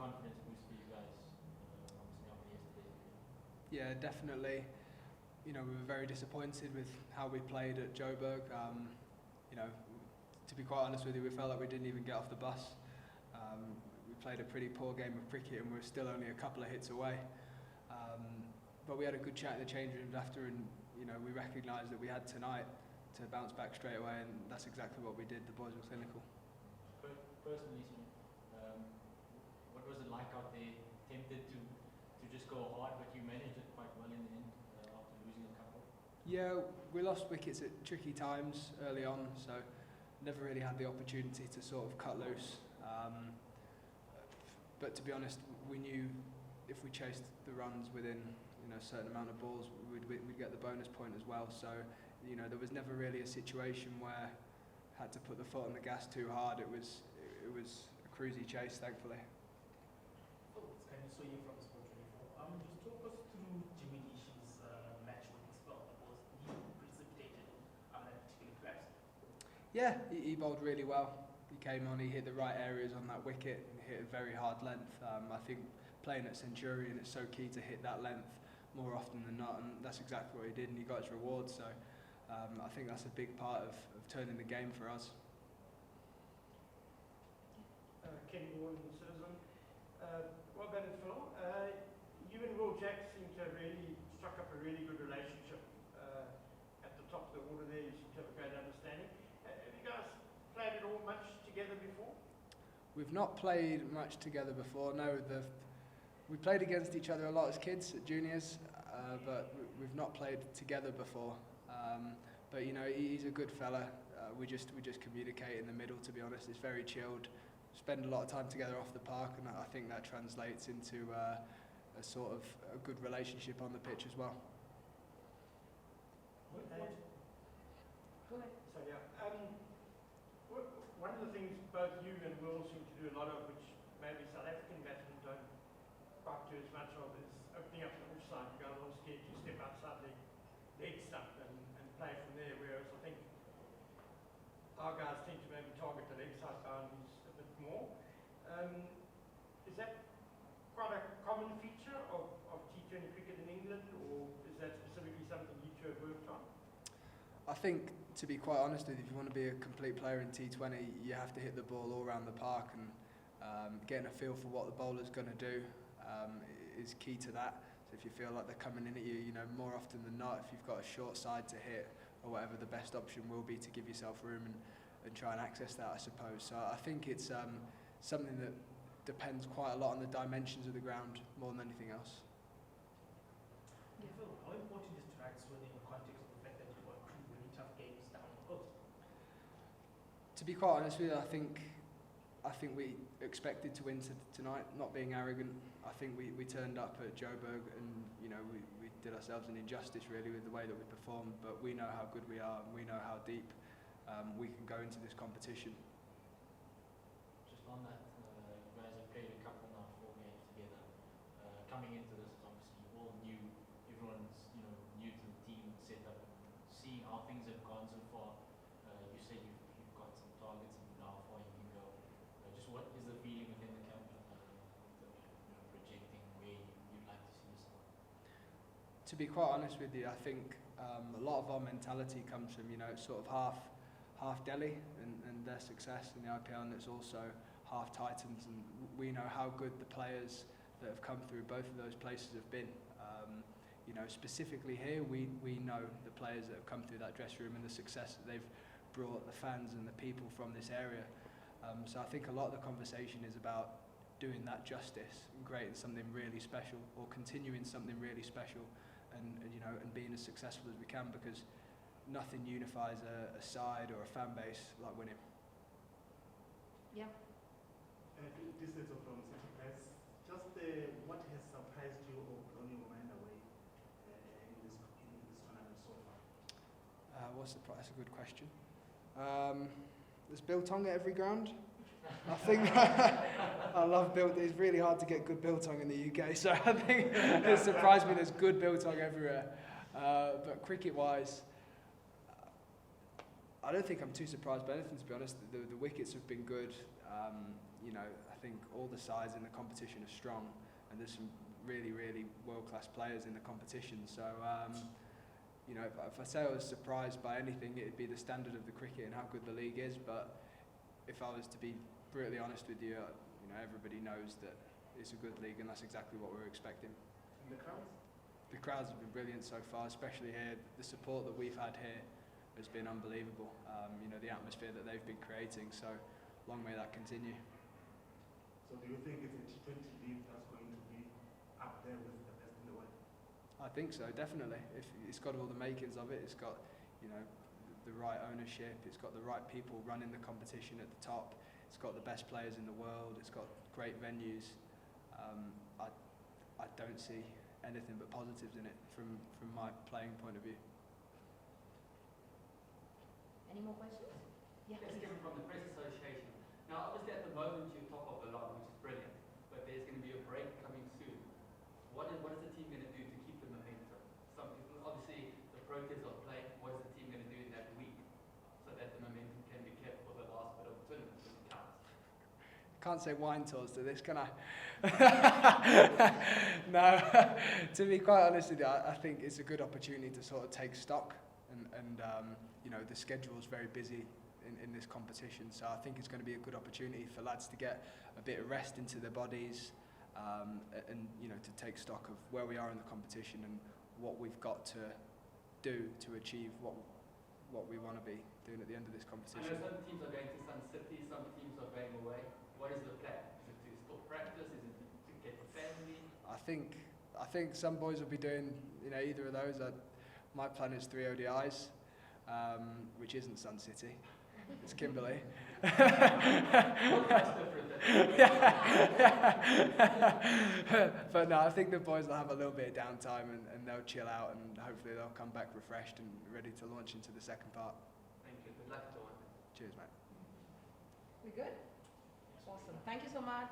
confidence boost for you guys, obviously after yesterday's game? Yeah, definitely. We were very disappointed with how we played at Joburg. To be quite honest with you, we felt like we didn't even get off the bus. We played a pretty poor game of cricket and we're still only a couple of hits away. But we had a good chat in the change rooms after, and we recognised that we had tonight to bounce back straight away, and that's exactly what we did. The boys were clinical. Personally, what was it like out there? Tempted to just go hard, but you managed it quite well in the end after losing a couple. Yeah, we lost wickets at tricky times early on, so never really had the opportunity to sort of cut loose. But to be honest, we knew if we chased the runs within a certain amount of balls, we'd get the bonus point as well. So there was never really a situation where I had to put the foot on the gas too hard. It was a cruisy chase, thankfully. Oh, it's kind of so you from Sport 24. Just talk us through Jimmy Leash's match winning spell that was precipitated that particular collapse. Yeah, he bowled really well. He came on, he hit the right areas on that wicket, and hit a very hard length. I think playing at Centurion, it's so key to hit that length more often than not, and that's exactly what he did, and he got his reward. So I think that's a big part of turning the game for us. Kenny Ward and Citizen. Well done, Phil. You and Will Jack seem to have really struck up a really good relationship at the top of the order there. You seem to have a great understanding. Have you guys played it all much together before? We've not played much together before. No, we played against each other a lot as kids, at juniors, but we've not played together before. But he's a good fella. We just communicate in the middle. To be honest, it's very chilled. Spend a lot of time together off the park, and I think that translates into a sort of a good relationship on the pitch as well. Go ahead. So yeah, one of the things both you and Will seem to do a lot of, which maybe South African batsmen don't quite do as much of, is opening up the offside. You guys are all scared to step outside the leg stump and play from there, whereas I think our guys tend to maybe target the leg side boundaries a bit more. Is that quite a common feature of T20 cricket in England, or is that specifically something you two have worked on? I think, to be quite honest with you, if you want to be a complete player in T20, you have to hit the ball all around the park, and getting a feel for what the bowler's going to do is key to that. So if you feel like they're coming in at you, more often than not, if you've got a short side to hit or whatever, the best option will be to give yourself room and try and access that, I suppose. So I think it's something that depends quite a lot on the dimensions of the ground more than anything else. Yeah, Phil, how important is tonight's win in the context of the fact that you've got two really tough games down the coast? To be quite honest with you, I think we expected to win tonight, not being arrogant. I think we turned up at Joburg and we did ourselves an injustice really with the way that we performed, but we know how good we are and we know how deep we can go into this competition. Just on that, you guys have played a couple now, 4 games together. Coming into this, obviously all new, everyone's new to the team setup. Seeing how things have gone so far, you say you've got some targets and how far you can go. Just what is the feeling within the camp, projecting where you'd like to see yourself? To be quite honest with you, I think a lot of our mentality comes from sort of half Delhi and their success in the IPL, and it's also half Titans, and we know how good the players that have come through both of those places have been. Specifically here, we know the players that have come through that dressing room and the success that they've brought the fans and the people from this area. So I think a lot of the conversation is about doing that justice and creating something really special, or continuing something really special, and being as successful as we can, because nothing unifies a side or a fan base like winning. Yeah. This is from City Press. Just what has surprised you or blown your mind away in this tournament so far? That's a good question. There's biltong at every ground. I think I love biltong. It's really hard to get good biltong in the UK, so I think it surprised me there's good biltong everywhere. But cricket-wise, I don't think I'm too surprised by anything, to be honest. The wickets have been good. You know, I think all the sides in the competition are strong, and there's some really, really world-class players in the competition. So, you know, if I say I was surprised by anything, it'd be the standard of the cricket and how good the league is. But if I was to be brutally honest with you, you know, everybody knows that it's a good league, and that's exactly what we're expecting. And the crowds? The crowds have been brilliant so far, especially here. The support that we've had here has been unbelievable. You know, the atmosphere that they've been creating. So, long may that continue. So do you think it's a T20 league that's going to be up there with the best in the world? I think so, definitely. If it's got all the makings of it, it's got, you know, the right ownership, it's got the right people running the competition at the top, it's got the best players in the world, it's got great venues. I don't see anything but positives in it from my playing point of view. Any more questions? Yeah. Yes, Kevin from the Press Association. Now, obviously at the moment you're top of the lot, which is brilliant, but there's going to be a break coming soon. What is the team going to do to keep the momentum? Obviously, the Proteas are playing. What is the team going to do in that week so that the momentum can be kept for the last bit of the tournament when it counts? Can't say wine tours to this, can I? No, to be quite honest with you, I think it's a good opportunity to sort of take stock, and you know, the schedule's very busy in this competition, so I think it's going to be a good opportunity for lads to get a bit of rest into their bodies, and you know, to take stock of where we are in the competition and what we've got to do to achieve what we want to be doing at the end of this I competition. know some teams are going to Sun City, some teams are going away. What is the plan? Is it to still practice? Is it to get the family? I think some boys will be doing, you know, either of those. My plan is 3 ODIs, which isn't Sun City. It's Kimberley. But no, I think the boys will have a little bit of downtime, and they'll chill out, and hopefully they'll come back refreshed and ready to launch into the second part. Thank you. Good luck, Dawn. Cheers, mate. We good? Awesome. Thank you so much.